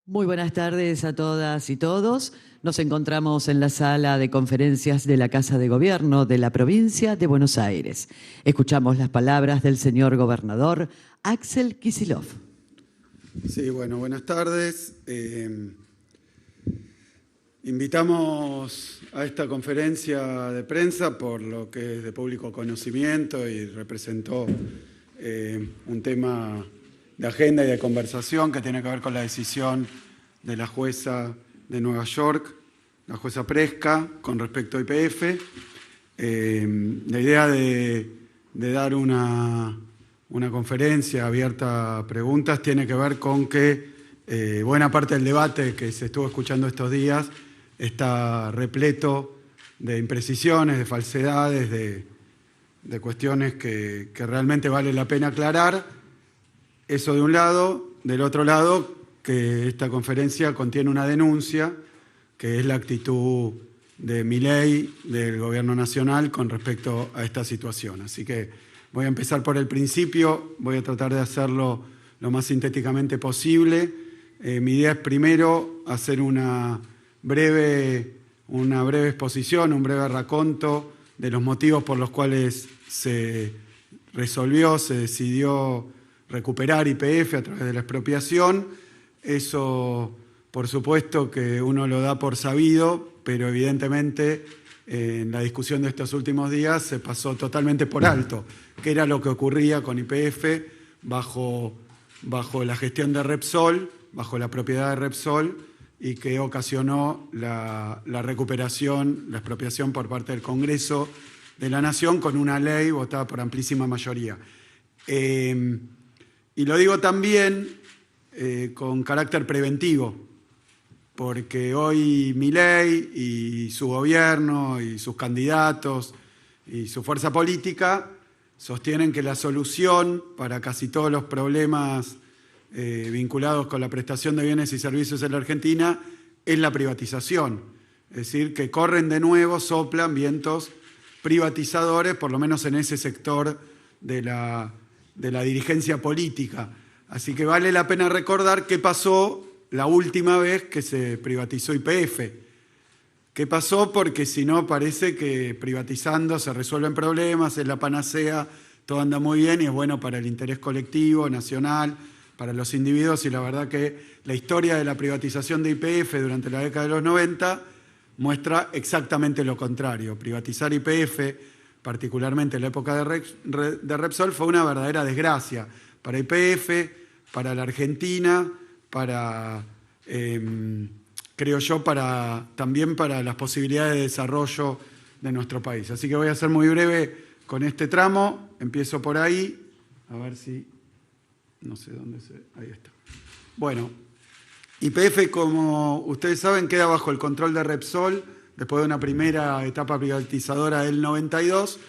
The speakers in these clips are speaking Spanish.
Muy buenas tardes a todas y todos. Nos encontramos en la sala de conferencias de la Casa de Gobierno de la provincia de Buenos Aires. Escuchamos las palabras del señor gobernador Axel Kicillof. Sí, bueno, buenas tardes. Invitamos a esta conferencia de prensa por lo que es de público conocimiento y representó un tema de agenda y de conversación que tiene que ver con la decisión de la jueza de Nueva York, la jueza Preska, con respecto a YPF. La idea de dar una conferencia abierta a preguntas tiene que ver con que buena parte del debate que se estuvo escuchando estos días está repleto de imprecisiones, de falsedades, de cuestiones que realmente vale la pena aclarar. Eso de un lado. Del otro lado, que esta conferencia contiene una denuncia, que es la actitud de Milei, del Gobierno Nacional, con respecto a esta situación. Así que voy a empezar por el principio, voy a tratar de hacerlo lo más sintéticamente posible. Mi idea es primero hacer una breve exposición, un breve raconto de los motivos por los cuales se decidió recuperar YPF a través de la expropiación. Eso, por supuesto, que uno lo da por sabido, pero evidentemente en la discusión de estos últimos días se pasó totalmente por alto qué era lo que ocurría con YPF bajo la gestión de Repsol, bajo la propiedad de Repsol, y que ocasionó la recuperación, la expropiación por parte del Congreso de la Nación con una ley votada por amplísima mayoría. Y lo digo también con carácter preventivo, porque hoy Milei y su gobierno y sus candidatos y su fuerza política sostienen que la solución para casi todos los problemas vinculados con la prestación de bienes y servicios en la Argentina es la privatización. Es decir, que corren de nuevo, soplan vientos privatizadores, por lo menos en ese sector de la dirigencia política. Así que vale la pena recordar qué pasó la última vez que se privatizó YPF. ¿Qué pasó? Porque si no parece que privatizando se resuelven problemas, es la panacea, todo anda muy bien y es bueno para el interés colectivo, nacional, para los individuos, y la verdad que la historia de la privatización de YPF durante la década de los 90 muestra exactamente lo contrario. Privatizar YPF, particularmente en la época de Repsol, fue una verdadera desgracia para YPF, para la Argentina, creo yo, también para las posibilidades de desarrollo de nuestro país. Así que voy a ser muy breve con este tramo, empiezo por ahí, a ver si, no sé dónde ahí está. Bueno, YPF, como ustedes saben, queda bajo el control de Repsol, después de una primera etapa privatizadora del 92,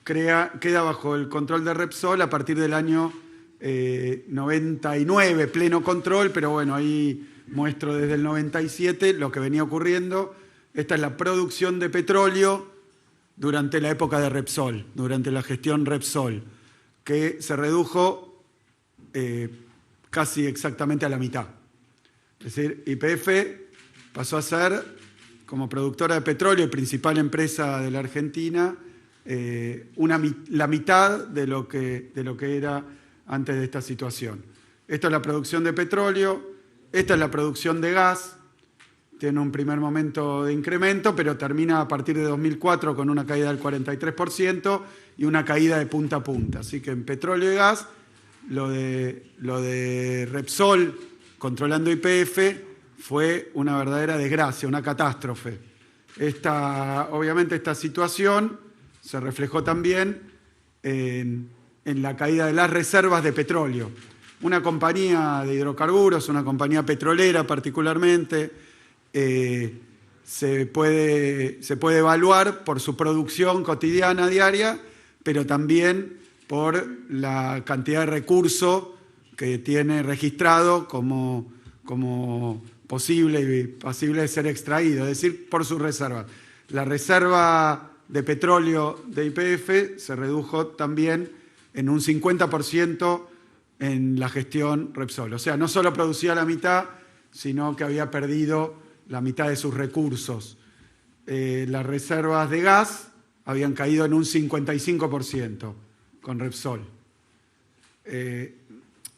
queda bajo el control de Repsol a partir del año 99, pleno control, pero bueno, ahí muestro desde el 97 lo que venía ocurriendo. Esta es la producción de petróleo durante la época de Repsol, durante la gestión Repsol, que se redujo casi exactamente a la mitad. Es decir, YPF pasó a ser, como productora de petróleo y principal empresa de la Argentina, la mitad de lo que era antes de esta situación. Esta es la producción de petróleo, esta es la producción de gas, tiene un primer momento de incremento, pero termina a partir de 2004 con una caída del 43% y una caída de punta a punta. Así que en petróleo y gas, lo de Repsol controlando YPF fue una verdadera desgracia, una catástrofe. Obviamente esta situación se reflejó también en la caída de las reservas de petróleo. Una compañía de hidrocarburos, una compañía petrolera particularmente, se puede evaluar por su producción cotidiana, diaria, pero también por la cantidad de recursos que tiene registrado como posible y pasible de ser extraído, es decir, por sus reservas. La reserva de petróleo de YPF se redujo también en un 50% en la gestión Repsol. O sea, no solo producía la mitad, sino que había perdido la mitad de sus recursos. Las reservas de gas habían caído en un 55% con Repsol.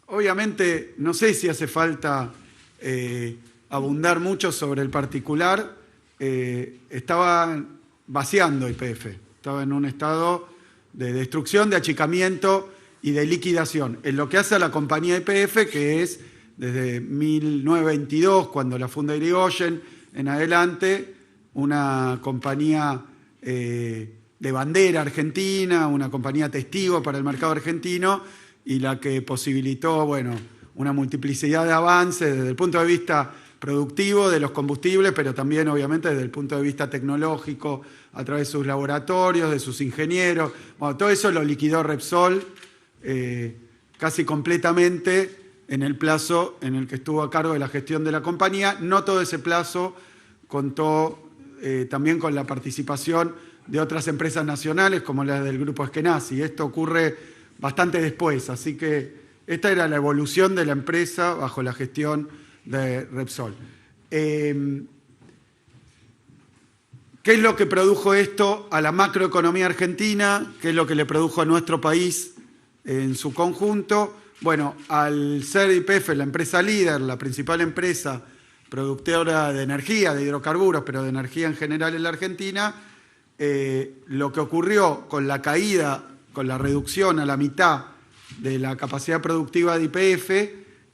Obviamente, no sé si hace falta abundar mucho sobre el particular. Estaba vaciando YPF, estaba en un estado de destrucción, de achicamiento y de liquidación. En lo que hace a la compañía YPF, que es desde 1922, cuando la funda Irigoyen, en adelante, una compañía de bandera argentina, una compañía testigo para el mercado argentino, y la que posibilitó, bueno, una multiplicidad de avances desde el punto de vista productivo de los combustibles, pero también obviamente desde el punto de vista tecnológico, a través de sus laboratorios, de sus ingenieros. Bueno, todo eso lo liquidó Repsol casi completamente en el plazo en el que estuvo a cargo de la gestión de la compañía. No todo ese plazo contó también con la participación de otras empresas nacionales como la del Grupo Eskenazi. Esto ocurre bastante después, así que esta era la evolución de la empresa bajo la gestión de Repsol. ¿Qué es lo que produjo esto a la macroeconomía argentina? ¿Qué es lo que le produjo a nuestro país en su conjunto? Bueno, al ser YPF la empresa líder, la principal empresa productora de energía, de hidrocarburos, pero de energía en general en la Argentina, lo que ocurrió con la caída, con la reducción a la mitad de la capacidad productiva de YPF,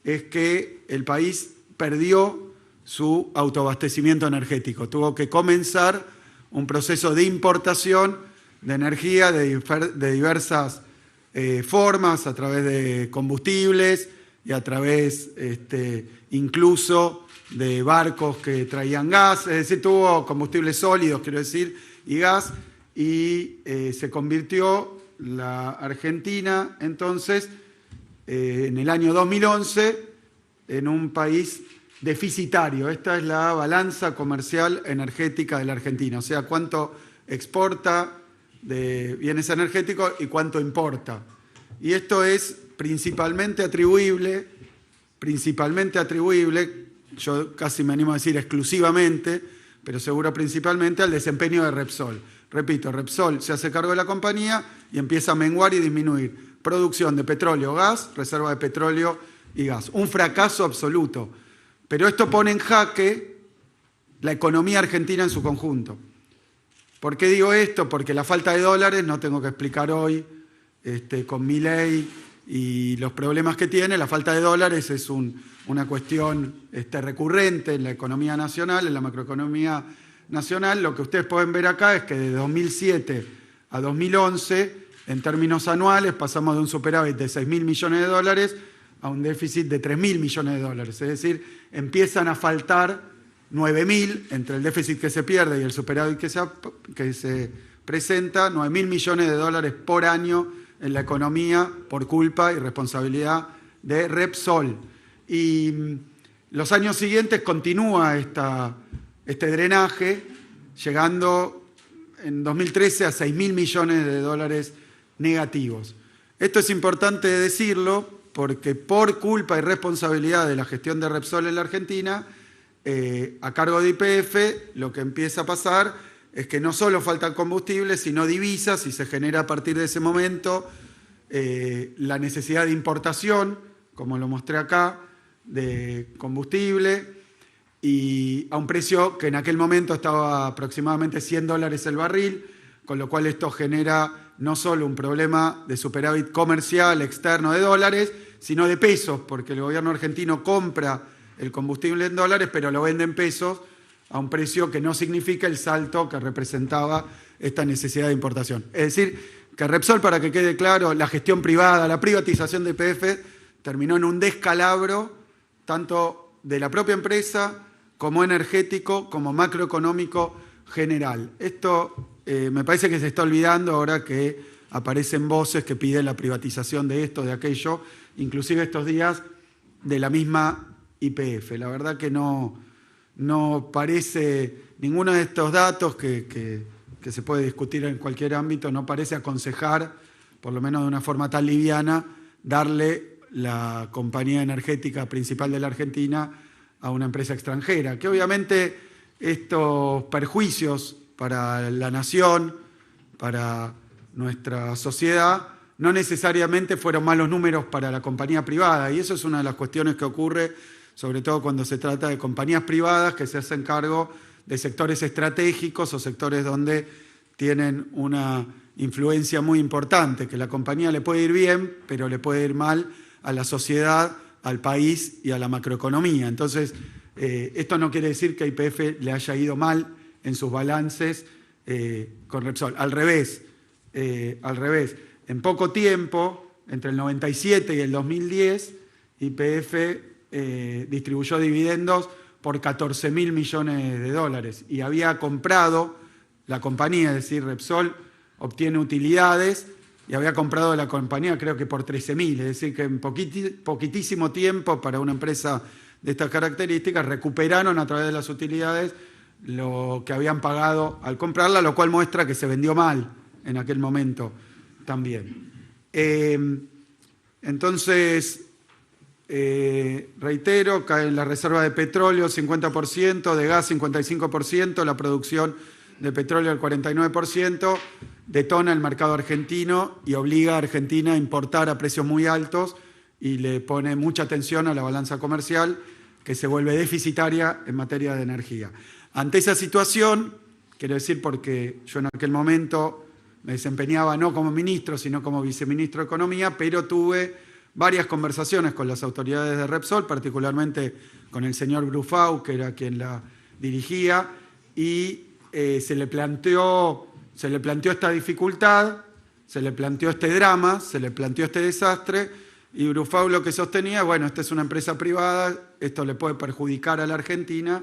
es que el país perdió su autoabastecimiento energético. Tuvo que comenzar un proceso de importación de energía de diversas formas, a través de combustibles y a través incluso de barcos que traían gas, es decir, tuvo combustibles sólidos, quiero decir, y gas, y se convirtió la Argentina entonces en el año 2011 en un país deficitario. Esta es la balanza comercial energética de la Argentina, o sea, cuánto exporta de bienes energéticos y cuánto importa. Y esto es principalmente atribuible, yo casi me animo a decir exclusivamente, pero seguro principalmente al desempeño de Repsol. Repito, Repsol se hace cargo de la compañía y empieza a menguar y disminuir producción de petróleo, gas, reserva de petróleo y gas. Un fracaso absoluto. Pero esto pone en jaque la economía argentina en su conjunto. ¿Por qué digo esto? Porque la falta de dólares, no tengo que explicar hoy, con Milei y los problemas que tiene, la falta de dólares es una cuestión recurrente en la economía nacional, en la macroeconomía nacional. Lo que ustedes pueden ver acá es que de 2007 a 2011, en términos anuales, pasamos de un superávit de 6.000 millones de dólares a un déficit de 3.000 millones de dólares. Es decir, empiezan a faltar 9.000, entre el déficit que se pierde y el superávit que se presenta, 9.000 millones de dólares por año en la economía por culpa y responsabilidad de Repsol. Y los años siguientes continúa este drenaje, llegando en 2013 a 6.000 millones de dólares negativos. Esto es importante decirlo porque por culpa y responsabilidad de la gestión de Repsol en la Argentina, a cargo de YPF, lo que empieza a pasar es que no solo faltan combustibles, sino divisas, y se genera a partir de ese momento la necesidad de importación, como lo mostré acá, de combustible, y a un precio que en aquel momento estaba aproximadamente $100 el barril, con lo cual esto genera no solo un problema de superávit comercial externo de dólares, sino de pesos, porque el gobierno argentino compra el combustible en dólares, pero lo vende en pesos a un precio que no significa el salto que representaba esta necesidad de importación. Es decir, que Repsol, para que quede claro, la gestión privada, la privatización de YPF, terminó en un descalabro tanto de la propia empresa como energético, como macroeconómico general. Esto me parece que se está olvidando ahora que aparecen voces que piden la privatización de esto, de aquello, inclusive estos días de la misma YPF. La verdad que no parece, ninguno de estos datos que se puede discutir en cualquier ámbito, no parece aconsejar, por lo menos de una forma tan liviana, darle la compañía energética principal de la Argentina a una empresa extranjera, que obviamente estos perjuicios para la nación, para nuestra sociedad, no necesariamente fueron malos números para la compañía privada, y eso es una de las cuestiones que ocurre, sobre todo cuando se trata de compañías privadas que se hacen cargo de sectores estratégicos o sectores donde tienen una influencia muy importante, que la compañía le puede ir bien, pero le puede ir mal a la sociedad, al país y a la macroeconomía. Entonces, esto no quiere decir que a YPF le haya ido mal en sus balances con Repsol. Al revés. En poco tiempo, entre el 97 y el 2010, YPF distribuyó dividendos por 14.000 millones de dólares y había comprado la compañía, es decir, Repsol obtiene utilidades y había comprado la compañía creo que por 13.000, es decir, que en poquitísimo tiempo para una empresa de estas características recuperaron a través de las utilidades lo que habían pagado al comprarla, lo cual muestra que se vendió mal en aquel momento también. Entonces, reitero, cae en la reserva de petróleo 50%, de gas 55%, la producción de petróleo el 49%, detona el mercado argentino y obliga a Argentina a importar a precios muy altos y le pone mucha atención a la balanza comercial que se vuelve deficitaria en materia de energía. Ante esa situación, quiero decir porque yo en aquel momento me desempeñaba no como ministro, sino como viceministro de Economía, pero tuve varias conversaciones con las autoridades de Repsol, particularmente con el señor Brufau, que era quien la dirigía, y se le planteó esta dificultad, se le planteó este drama, se le planteó este desastre, y Brufau lo que sostenía, bueno, esta es una empresa privada, esto le puede perjudicar a la Argentina,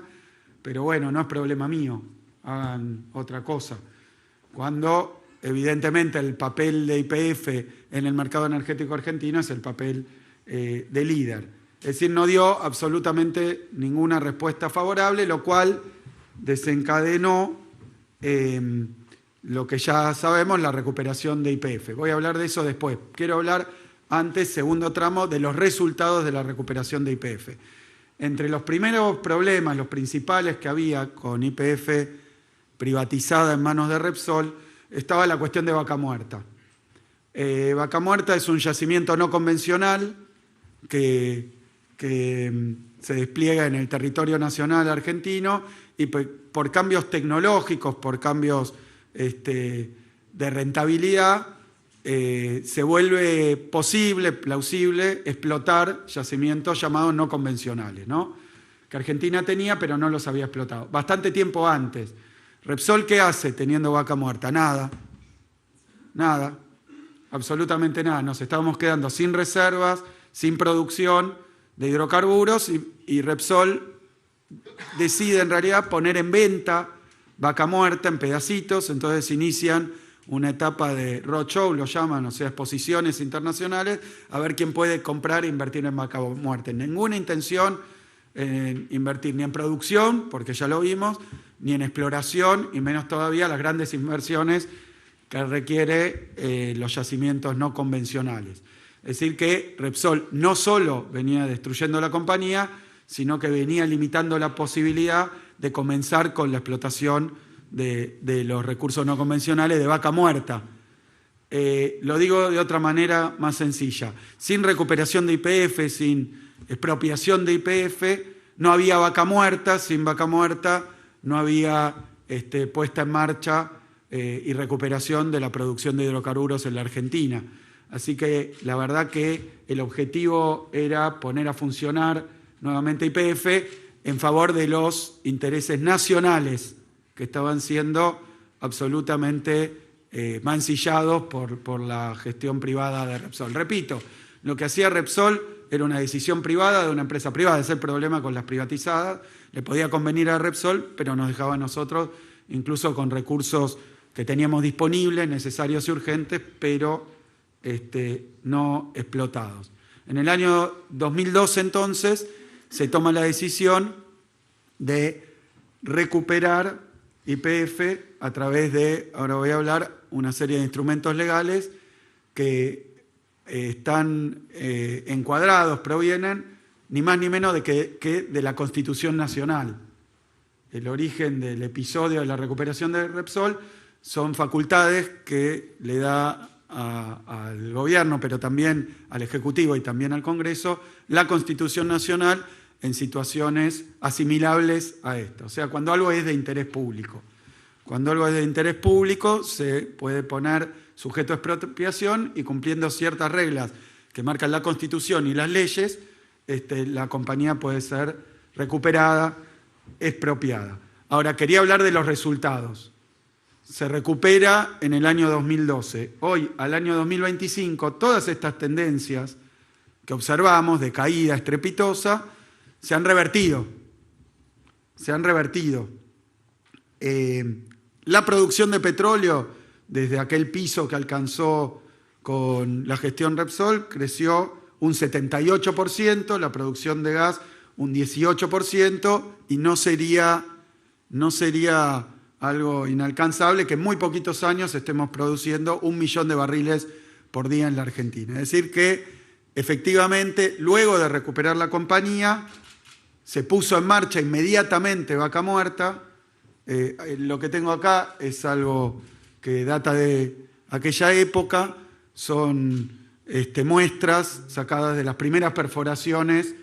pero bueno, no es problema mío, hagan otra cosa. Cuando evidentemente el papel de YPF en el mercado energético argentino es el papel de líder. Es decir, no dio absolutamente ninguna respuesta favorable, lo cual desencadenó lo que ya sabemos, la recuperación de YPF. Voy a hablar de eso después. Quiero hablar antes, segundo tramo, de los resultados de la recuperación de YPF. Entre los primeros problemas, los principales que había con YPF privatizada en manos de Repsol, estaba la cuestión de Vaca Muerta. Vaca Muerta es un yacimiento no convencional que se despliega en el territorio nacional argentino y por cambios tecnológicos, por cambios de rentabilidad, se vuelve posible, plausible, explotar yacimientos llamados no convencionales, ¿no? Que Argentina tenía, pero no los había explotado. Bastante tiempo antes. Repsol, ¿qué hace teniendo Vaca Muerta? Nada, absolutamente nada. Nos estábamos quedando sin reservas, sin producción de hidrocarburos y Repsol decide en realidad poner en venta Vaca Muerta en pedacitos, entonces inician una etapa de roadshow, lo llaman, o sea, exposiciones internacionales, a ver quién puede comprar e invertir en Vaca Muerta. Ninguna intención en invertir ni en producción, porque ya lo vimos, ni en exploración, y menos todavía las grandes inversiones que requiere los yacimientos no convencionales. Es decir, que Repsol no solo venía destruyendo la compañía, sino que venía limitando la posibilidad de comenzar con la explotación de los recursos no convencionales de Vaca Muerta. Lo digo de otra manera más sencilla. Sin recuperación de YPF, sin expropiación de YPF, no había Vaca Muerta, sin Vaca Muerta no había puesta en marcha y recuperación de la producción de hidrocarburos en la Argentina. Así que la verdad que el objetivo era poner a funcionar nuevamente YPF en favor de los intereses nacionales que estaban siendo absolutamente mancillados por la gestión privada de Repsol. Repito, lo que hacía Repsol era una decisión privada de una empresa privada, ese es el problema con las privatizadas, le podía convenir a Repsol, pero nos dejaba a nosotros, incluso con recursos que teníamos disponibles, necesarios y urgentes, pero no explotados. En el año 2012, entonces, se toma la decisión de recuperar YPF a través de, ahora voy a hablar, una serie de instrumentos legales que están encuadrados, provienen ni más ni menos que de la Constitución Nacional. El origen del episodio de la recuperación de Repsol son facultades que le da al gobierno, pero también al Ejecutivo y también al Congreso, la Constitución Nacional en situaciones asimilables a esta. O sea, cuando algo es de interés público. Cuando algo es de interés público se puede poner sujeto a expropiación y cumpliendo ciertas reglas que marcan la Constitución y las leyes, la compañía puede ser recuperada, expropiada. Ahora, quería hablar de los resultados. Se recupera en el año 2012. Hoy, al año 2025, todas estas tendencias que observamos de caída estrepitosa se han revertido. La producción de petróleo, desde aquel piso que alcanzó con la gestión Repsol, creció un 78%, la producción de gas un 18%, y no sería algo inalcanzable que en muy poquitos años estemos produciendo 1 millón de barriles por día en la Argentina. Es decir que, efectivamente, luego de recuperar la compañía, se puso en marcha inmediatamente Vaca Muerta. Lo que tengo acá es algo que data de aquella época, son muestras sacadas de las primeras perforaciones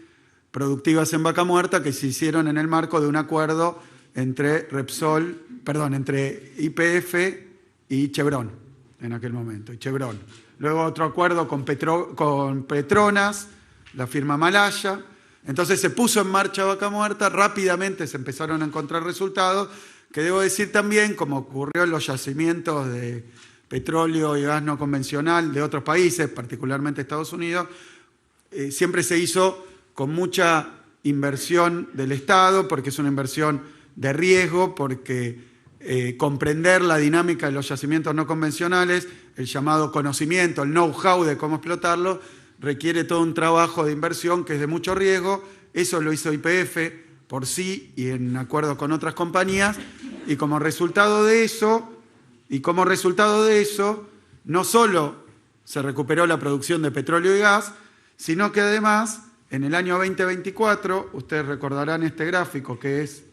productivas en Vaca Muerta que se hicieron en el marco de un acuerdo entre entre YPF y Chevron en aquel momento, Luego otro acuerdo con Petronas, la firma malaya. Entonces se puso en marcha Vaca Muerta, rápidamente se empezaron a encontrar resultados, que debo decir también, como ocurrió en los yacimientos de petróleo y gas no convencional de otros países, particularmente Estados Unidos, siempre se hizo con mucha inversión del Estado, porque es una inversión de riesgo, porque comprender la dinámica de los yacimientos no convencionales, el llamado conocimiento, el know-how de cómo explotarlo, requiere todo un trabajo de inversión que es de mucho riesgo. Eso lo hizo YPF por sí y en acuerdo con otras compañías, y como resultado de eso, no solo se recuperó la producción de petróleo y gas, sino que además, en el año 2024, ustedes recordarán este gráfico que es...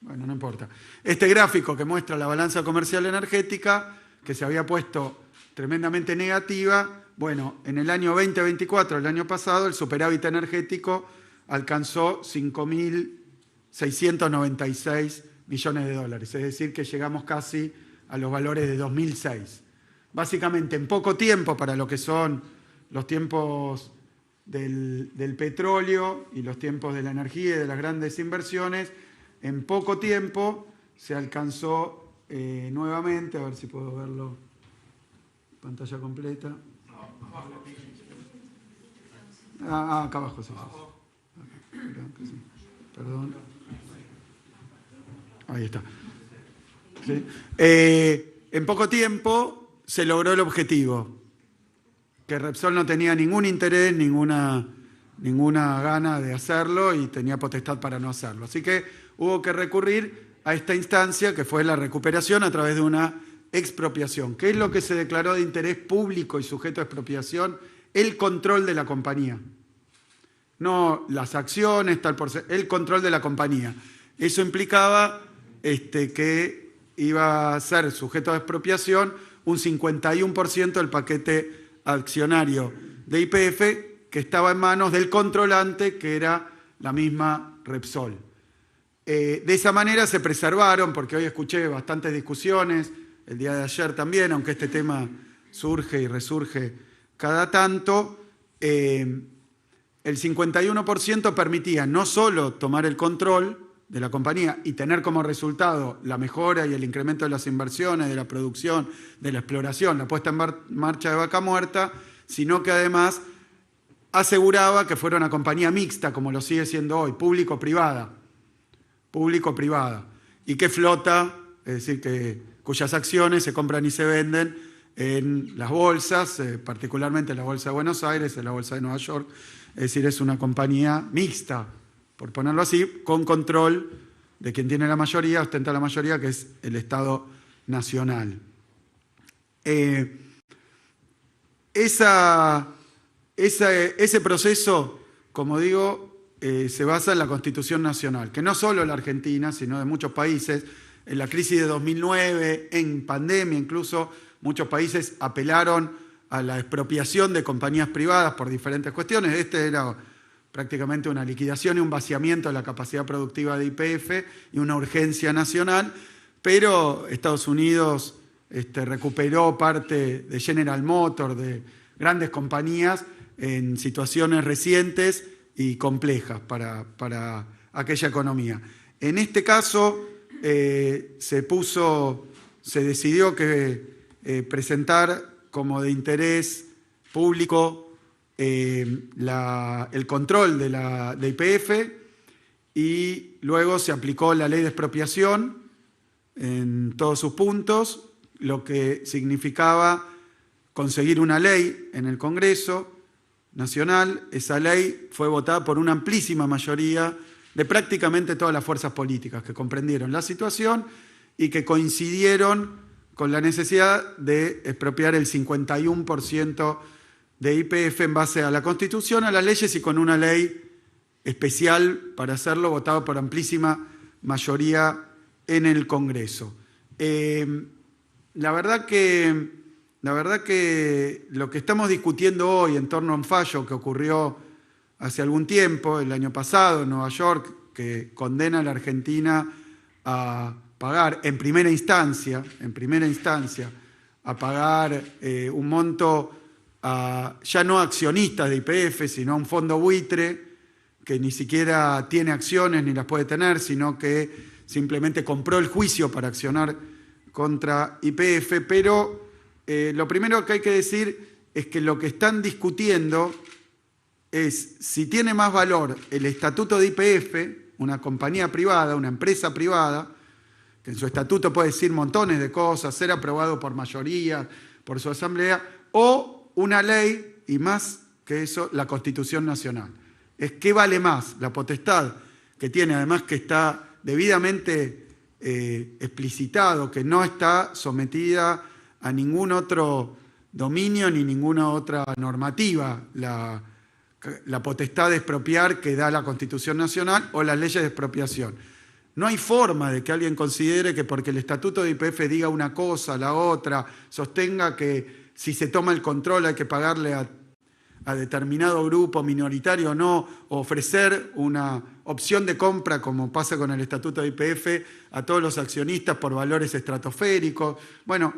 Bueno, no importa. Este gráfico que muestra la balanza comercial energética, que se había puesto tremendamente negativa, bueno, en el año 2024, el año pasado, el superávit energético alcanzó 5.696 millones de dólares, es decir, que llegamos casi a los valores de 2006. Básicamente, en poco tiempo, para lo que son los tiempos del petróleo y los tiempos de la energía y de las grandes inversiones, en poco tiempo se alcanzó nuevamente, a ver si puedo verlo, pantalla completa. Acá abajo, sí. Perdón. Ahí está. ¿Sí? En poco tiempo se logró el objetivo, que Repsol no tenía ningún interés, ninguna gana de hacerlo y tenía potestad para no hacerlo. Así que hubo que recurrir a esta instancia que fue la recuperación a través de una expropiación. ¿Qué es lo que se declaró de interés público y sujeto a expropiación? El control de la compañía. No las acciones, el control de la compañía. Eso implicaba que iba a ser sujeto a expropiación un 51% del paquete accionario de YPF, que estaba en manos del controlante, que era la misma Repsol. De esa manera se preservaron, porque hoy escuché bastantes discusiones, el día de ayer también, aunque este tema surge y resurge cada tanto, el 51% permitía no solo tomar el control de la compañía y tener como resultado la mejora y el incremento de las inversiones, de la producción, de la exploración, la puesta en marcha de Vaca Muerta, sino que además aseguraba que fuera una compañía mixta, como lo sigue siendo hoy, público-privada, y que flota, es decir, cuyas acciones se compran y se venden en las bolsas, particularmente en la Bolsa de Buenos Aires, en la Bolsa de Nueva York, es decir, es una compañía mixta, por ponerlo así, con control de quien tiene la mayoría, ostenta la mayoría, que es el Estado Nacional. Esa Ese proceso, como digo, se basa en la Constitución Nacional, que no solo la Argentina, sino de muchos países. En la crisis de 2009, en pandemia incluso, muchos países apelaron a la expropiación de compañías privadas por diferentes cuestiones. Este era prácticamente una liquidación y un vaciamiento de la capacidad productiva de YPF y una urgencia nacional, pero Estados Unidos recuperó parte de General Motors, de grandes compañías, en situaciones recientes y complejas para aquella economía. En este caso se decidió que presentar como de interés público el control de YPF, y luego se aplicó la ley de expropiación en todos sus puntos, lo que significaba conseguir una ley en el Congreso Nacional. Esa ley fue votada por una amplísima mayoría de prácticamente todas las fuerzas políticas que comprendieron la situación y que coincidieron con la necesidad de expropiar el 51% de YPF en base a la Constitución, a las leyes y con una ley especial para hacerlo, votada por amplísima mayoría en el Congreso. La verdad que lo que estamos discutiendo hoy en torno a un fallo que ocurrió hace algún tiempo, el año pasado en Nueva York, que condena a la Argentina a pagar en primera instancia, a pagar un monto ya no a accionistas de YPF, sino a un fondo buitre que ni siquiera tiene acciones ni las puede tener, sino que simplemente compró el juicio para accionar contra YPF. Pero lo primero que hay que decir es que lo que están discutiendo es si tiene más valor el estatuto de YPF, una compañía privada, una empresa privada, que en su estatuto puede decir montones de cosas, ser aprobado por mayoría, por su asamblea, o una ley, y más que eso, la Constitución Nacional. Es qué vale más, la potestad que tiene, además que está debidamente explicitado, que no está sometida a ningún otro dominio ni ninguna otra normativa, la potestad de expropiar que da la Constitución Nacional o las leyes de expropiación. No hay forma de que alguien considere que porque el estatuto de YPF diga una cosa, la otra, sostenga que si se toma el control hay que pagarle a determinado grupo minoritario o no, o ofrecer una opción de compra, como pasa con el estatuto de YPF, a todos los accionistas por valores estratosféricos. Bueno,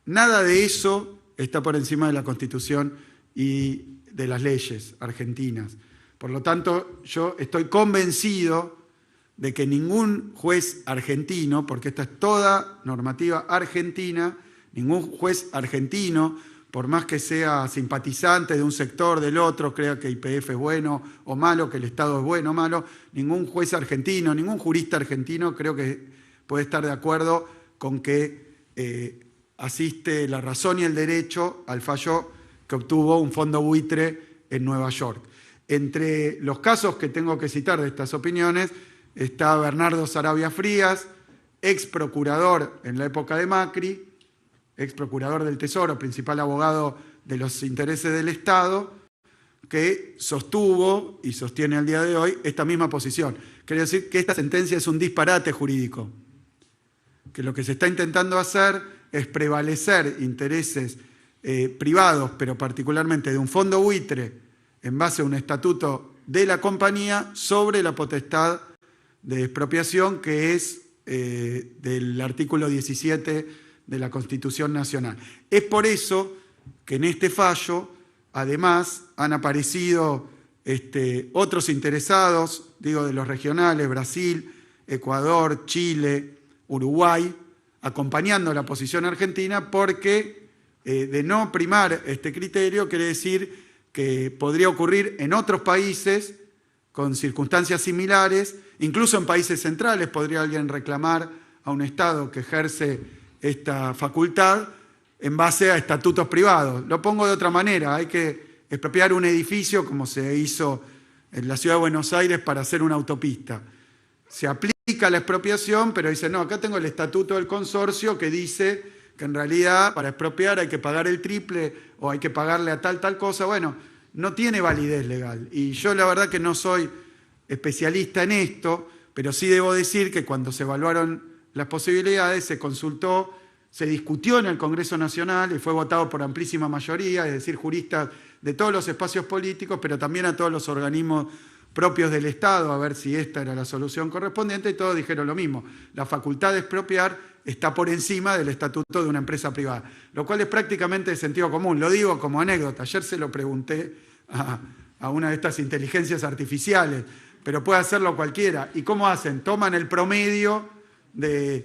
nada de eso está por encima de la Constitución y de las leyes argentinas. Por lo tanto, yo estoy convencido de que ningún juez argentino, porque esta es toda normativa argentina, ningún juez argentino, por más que sea simpatizante de un sector, del otro, crea que YPF es bueno o malo, que el Estado es bueno o malo, ningún juez argentino, ningún jurista argentino creo que puede estar de acuerdo con que asiste la razón y el derecho al fallo que obtuvo un fondo buitre en Nueva York. Entre los casos que tengo que citar de estas opiniones está Bernardo Sarabia Frías, ex procurador en la época de Macri, ex procurador del Tesoro, principal abogado de los intereses del Estado, que sostuvo y sostiene al día de hoy esta misma posición. Quiere decir que esta sentencia es un disparate jurídico, que lo que se está intentando hacer es prevalecer intereses privados, pero particularmente de un fondo buitre, en base a un estatuto de la compañía, sobre la potestad de expropiación que es del artículo 17 de la Constitución Nacional. Es por eso que en este fallo, además, han aparecido otros interesados, digo de los regionales, Brasil, Ecuador, Chile, Uruguay, acompañando la posición argentina, porque de no primar este criterio quiere decir que podría ocurrir en otros países con circunstancias similares, incluso en países centrales podría alguien reclamar a un Estado que ejerce esta facultad en base a estatutos privados. Lo pongo de otra manera, hay que expropiar un edificio como se hizo en la ciudad de Buenos Aires para hacer una autopista. Se aplica la expropiación, pero dice, no, acá tengo el estatuto del consorcio que dice que en realidad para expropiar hay que pagar el triple o hay que pagarle a tal cosa. Bueno, no tiene validez legal. Y yo la verdad que no soy especialista en esto, pero sí debo decir que cuando se evaluaron las posibilidades, se consultó, se discutió en el Congreso Nacional y fue votado por amplísima mayoría, es decir, juristas de todos los espacios políticos, pero también a todos los organismos propios del Estado, a ver si esta era la solución correspondiente, y todos dijeron lo mismo. La facultad de expropiar está por encima del estatuto de una empresa privada, lo cual es prácticamente de sentido común. Lo digo como anécdota. Ayer se lo pregunté a una de estas inteligencias artificiales, pero puede hacerlo cualquiera. ¿Y cómo hacen? Toman el promedio de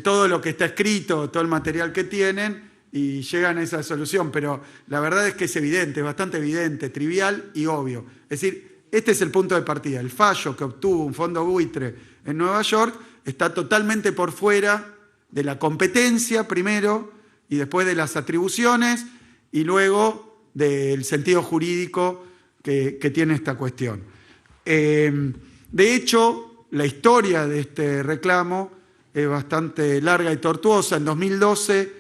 todo lo que está escrito, todo el material que tienen, y llegan a esa solución. Pero la verdad es que es evidente, es bastante evidente, trivial y obvio. Es decir, este es el punto de partida. El fallo que obtuvo un fondo buitre en Nueva York está totalmente por fuera de la competencia, primero, y después de las atribuciones, y luego del sentido jurídico que tiene esta cuestión. De hecho, la historia de este reclamo es bastante larga y tortuosa. En 2012,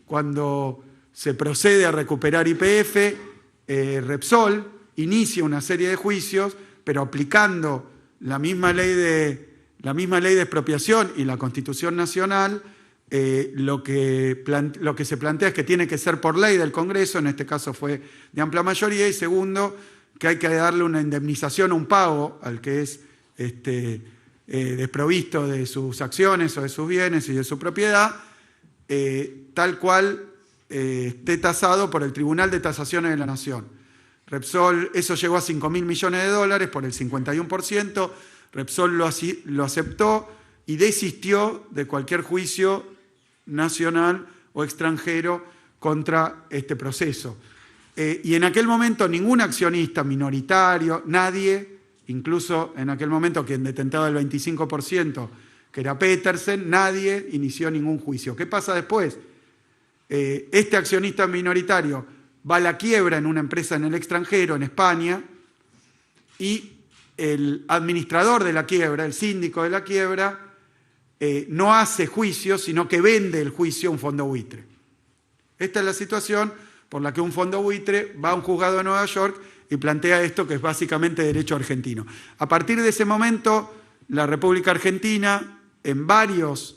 cuando se procede a recuperar YPF, Repsol inicia una serie de juicios, pero aplicando la misma ley de expropiación y la Constitución Nacional. Lo que se plantea es que tiene que ser por ley del Congreso, en este caso fue de amplia mayoría, y segundo, que hay que darle una indemnización, un pago al que es desprovisto de sus acciones o de sus bienes y de su propiedad, tal cual esté tasado por el Tribunal de Tasaciones de la Nación. Repsol, eso llegó a $5.000 millones por el 51%, Repsol lo aceptó y desistió de cualquier juicio nacional o extranjero contra este proceso. Y en aquel momento ningún accionista minoritario, nadie, incluso en aquel momento quien detentaba el 25%, que era Petersen, nadie inició ningún juicio. ¿Qué pasa después? Este accionista minoritario va a la quiebra en una empresa en el extranjero, en España, y el administrador de la quiebra, el síndico de la quiebra, no hace juicio, sino que vende el juicio a un fondo buitre. Esta es la situación por la que un fondo buitre va a un juzgado de Nueva York y plantea esto, que es básicamente derecho argentino. A partir de ese momento, la República Argentina, en varios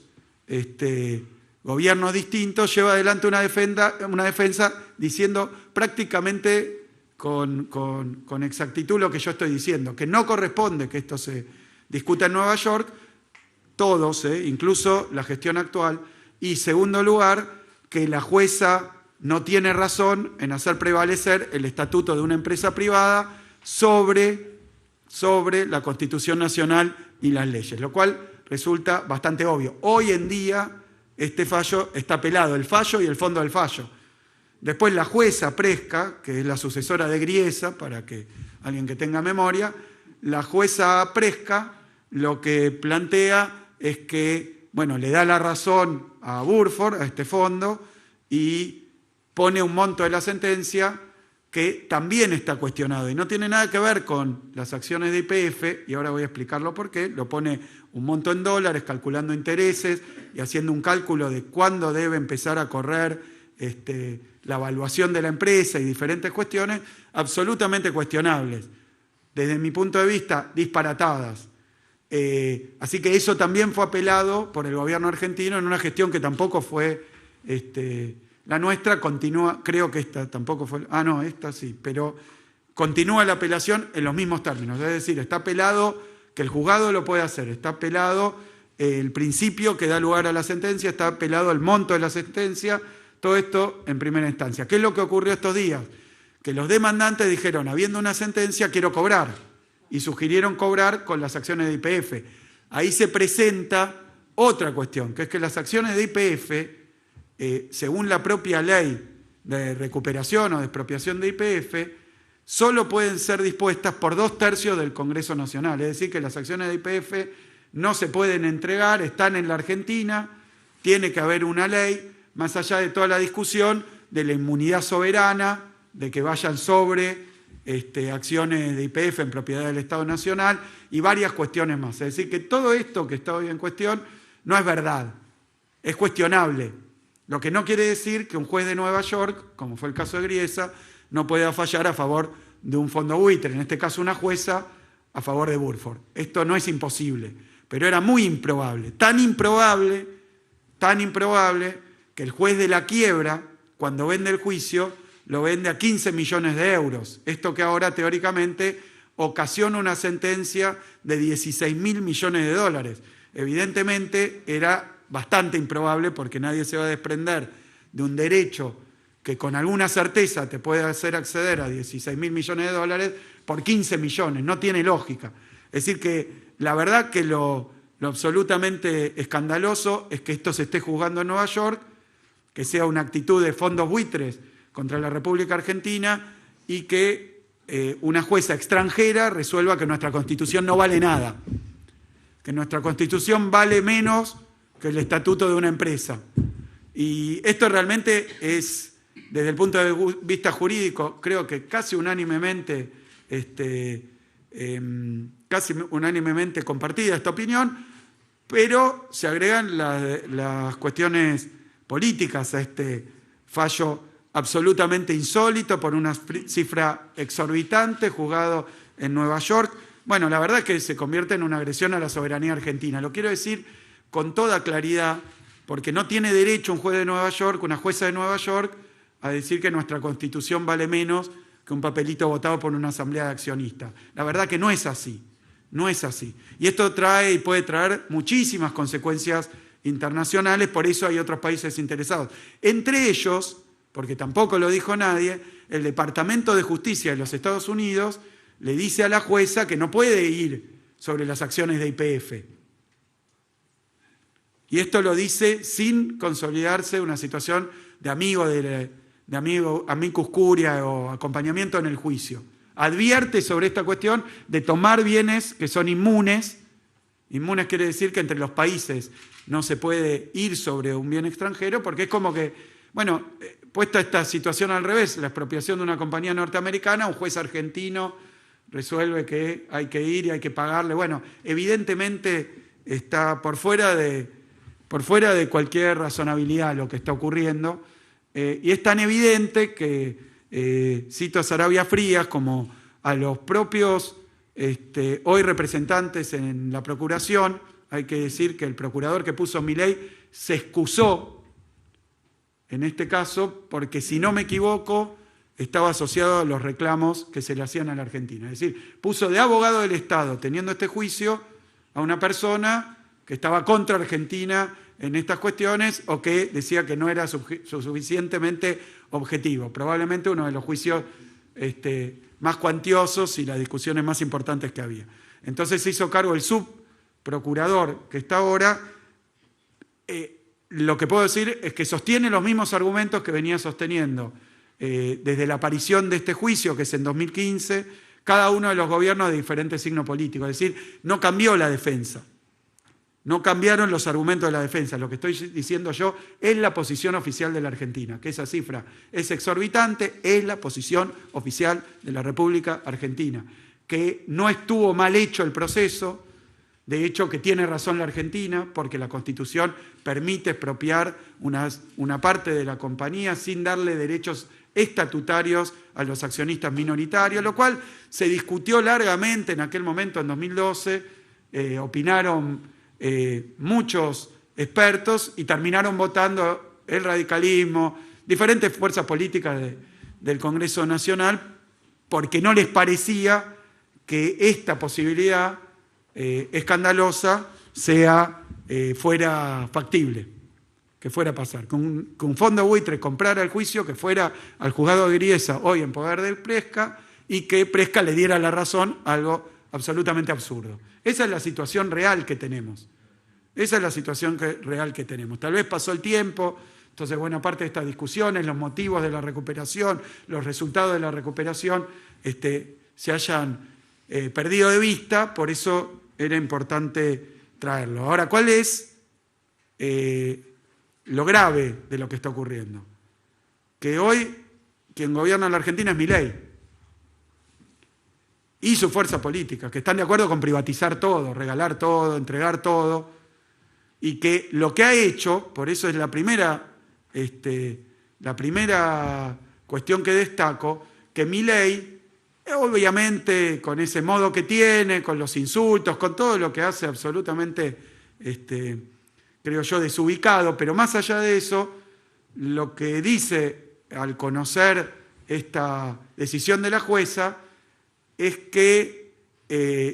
gobiernos distintos, lleva adelante una defensa diciendo prácticamente con exactitud lo que yo estoy diciendo, que no corresponde que esto se discuta en Nueva York, todos, incluso la gestión actual, y segundo lugar, que la jueza no tiene razón en hacer prevalecer el estatuto de una empresa privada sobre la Constitución Nacional y las leyes, lo cual resulta bastante obvio. Hoy en día este fallo está apelado, el fallo y el fondo del fallo. Después la jueza Presca, que es la sucesora de Griesa, para que alguien que tenga memoria, la jueza Presca lo que plantea es que, le da la razón a Burford, a este fondo, y pone un monto de la sentencia que también está cuestionado y no tiene nada que ver con las acciones de YPF, y ahora voy a explicarlo por qué. Lo pone un monto en dólares, calculando intereses y haciendo un cálculo de cuándo debe empezar a correr la evaluación de la empresa y diferentes cuestiones absolutamente cuestionables, desde mi punto de vista disparatadas. Así que eso también fue apelado por el gobierno argentino en una gestión que tampoco fue la nuestra. Continúa, creo que esta tampoco fue, esta sí, pero continúa la apelación en los mismos términos, es decir, está apelado que el juzgado lo puede hacer, está apelado el principio que da lugar a la sentencia, está apelado el monto de la sentencia, todo esto en primera instancia. ¿Qué es lo que ocurrió estos días? Que los demandantes dijeron, habiendo una sentencia, quiero cobrar, y sugirieron cobrar con las acciones de YPF. Ahí se presenta otra cuestión, que es que las acciones de YPF, según la propia ley de recuperación o de expropiación de YPF, solo pueden ser dispuestas por 2/3 del Congreso Nacional. Es decir, que las acciones de YPF no se pueden entregar, están en la Argentina, tiene que haber una ley, más allá de toda la discusión de la inmunidad soberana, de que vayan sobre acciones de YPF en propiedad del Estado Nacional y varias cuestiones más. Es decir, que todo esto que está hoy en cuestión no es verdad, es cuestionable. Lo que no quiere decir que un juez de Nueva York, como fue el caso de Griesa, no pueda fallar a favor de un fondo buitre, en este caso una jueza, a favor de Burford. Esto no es imposible, pero era muy improbable, tan improbable, que el juez de la quiebra, cuando vende el juicio, lo vende a 15 millones de euros. Esto que ahora teóricamente ocasiona una sentencia de 16.000 millones de dólares. Evidentemente era bastante improbable porque nadie se va a desprender de un derecho que con alguna certeza te puede hacer acceder a 16.000 millones de dólares por 15 millones. No tiene lógica. Es decir que la verdad que lo absolutamente escandaloso es que esto se esté juzgando en Nueva York, que sea una actitud de fondos buitres contra la República Argentina y que una jueza extranjera resuelva que nuestra Constitución no vale nada, que nuestra Constitución vale menos que el estatuto de una empresa. Y esto realmente es, desde el punto de vista jurídico, creo que casi unánimemente compartida esta opinión, pero se agregan las cuestiones políticas a este fallo absolutamente insólito por una cifra exorbitante, juzgado en Nueva York. Bueno, la verdad es que se convierte en una agresión a la soberanía argentina. Lo quiero decir con toda claridad, porque no tiene derecho un juez de Nueva York, una jueza de Nueva York, a decir que nuestra Constitución vale menos que un papelito votado por una asamblea de accionistas. La verdad que no es así, no es así. Y esto trae y puede traer muchísimas consecuencias internacionales, por eso hay otros países interesados. Entre ellos, porque tampoco lo dijo nadie, el Departamento de Justicia de los Estados Unidos le dice a la jueza que no puede ir sobre las acciones de YPF. Y esto lo dice sin consolidarse una situación de amicus curiae o acompañamiento en el juicio. Advierte sobre esta cuestión de tomar bienes que son inmunes. Inmunes quiere decir que entre los países no se puede ir sobre un bien extranjero, porque es como que, bueno, puesta esta situación al revés, la expropiación de una compañía norteamericana, un juez argentino resuelve que hay que ir y hay que pagarle. Bueno, evidentemente está por fuera de cualquier razonabilidad lo que está ocurriendo, y es tan evidente que cito a Sarabia Frías como a los propios hoy representantes en la Procuración. Hay que decir que el procurador que puso Milei se excusó en este caso porque, si no me equivoco, estaba asociado a los reclamos que se le hacían a la Argentina. Es decir, puso de abogado del Estado, teniendo este juicio, a una persona que estaba contra Argentina en estas cuestiones o que decía que no era suficientemente objetivo. Probablemente uno de los juicios más cuantiosos y las discusiones más importantes que había. Entonces se hizo cargo el subprocurador que está ahora. Lo que puedo decir es que sostiene los mismos argumentos que venía sosteniendo desde la aparición de este juicio, que es en 2015, cada uno de los gobiernos de diferentes signos políticos. Es decir, no cambió la defensa. No cambiaron los argumentos de la defensa. Lo que estoy diciendo yo es la posición oficial de la Argentina, que esa cifra es exorbitante, es la posición oficial de la República Argentina, que no estuvo mal hecho el proceso, de hecho que tiene razón la Argentina, porque la Constitución permite expropiar una parte de la compañía sin darle derechos estatutarios a los accionistas minoritarios, lo cual se discutió largamente en aquel momento, en 2012, opinaron muchos expertos y terminaron votando el radicalismo, diferentes fuerzas políticas del Congreso Nacional, porque no les parecía que esta posibilidad escandalosa fuera factible, que fuera a pasar. Que un fondo buitre comprara el juicio, que fuera al juzgado de Griesa, hoy en poder del Presca, y que Presca le diera la razón, algo absolutamente absurdo. Esa es la situación real que tenemos. Esa es la situación real que tenemos. Tal vez pasó el tiempo, entonces buena parte de estas discusiones, los motivos de la recuperación, los resultados de la recuperación, se hayan perdido de vista, por eso era importante traerlo. Ahora, ¿cuál es lo grave de lo que está ocurriendo? Que hoy quien gobierna la Argentina es Milei y su fuerza política, que están de acuerdo con privatizar todo, regalar todo, entregar todo, y que lo que ha hecho, por eso es la primera cuestión que destaco, que Milei, obviamente con ese modo que tiene, con los insultos, con todo lo que hace absolutamente, creo yo, desubicado, pero más allá de eso, lo que dice al conocer esta decisión de la jueza es que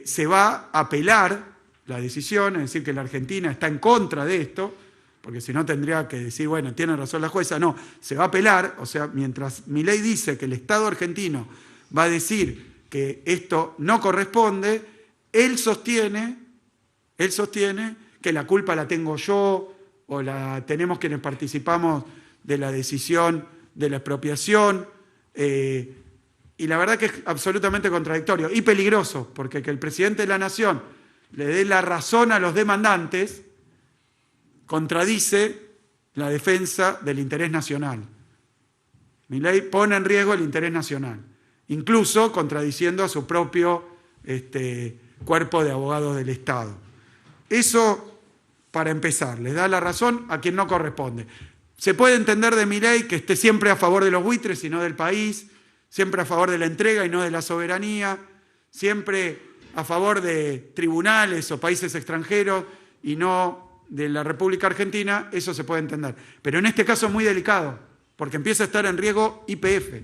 se va a apelar la decisión, es decir, que la Argentina está en contra de esto, porque si no tendría que decir, bueno, tiene razón la jueza, no, se va a apelar, o sea, mientras Milei dice que el Estado argentino va a decir que esto no corresponde, él sostiene que la culpa la tengo yo o la tenemos quienes participamos de la decisión de la expropiación, y la verdad que es absolutamente contradictorio y peligroso, porque que el presidente de la Nación le dé la razón a los demandantes contradice la defensa del interés nacional. Milei pone en riesgo el interés nacional, incluso contradiciendo a su propio cuerpo de abogados del Estado. Eso, para empezar, le da la razón a quien no corresponde. Se puede entender de Milei que esté siempre a favor de los buitres y no del país, siempre a favor de la entrega y no de la soberanía, siempre a favor de tribunales o países extranjeros y no de la República Argentina, eso se puede entender. Pero en este caso es muy delicado, porque empieza a estar en riesgo YPF.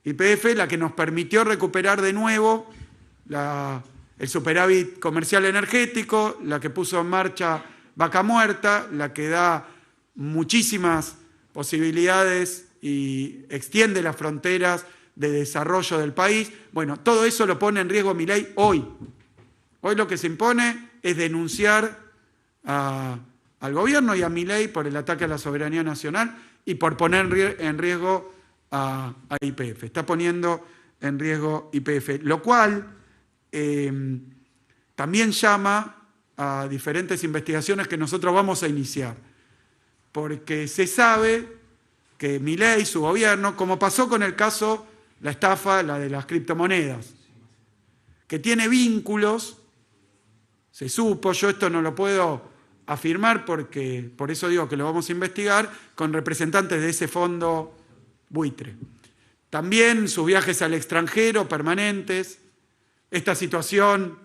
YPF, la que nos permitió recuperar de nuevo el superávit comercial energético, la que puso en marcha Vaca Muerta, la que da muchísimas posibilidades y extiende las fronteras de desarrollo del país. Bueno, todo eso lo pone en riesgo Milei hoy. Hoy lo que se impone es denunciar al gobierno y a Milei por el ataque a la soberanía nacional y por poner en riesgo a YPF. Está poniendo en riesgo YPF, lo cual también llama a diferentes investigaciones que nosotros vamos a iniciar, porque se sabe que Milei, su gobierno, como pasó con el caso, la estafa, la de las criptomonedas, que tiene vínculos, se supo, yo esto no lo puedo afirmar porque, por eso digo que lo vamos a investigar, con representantes de ese fondo buitre. También sus viajes al extranjero permanentes, esta situación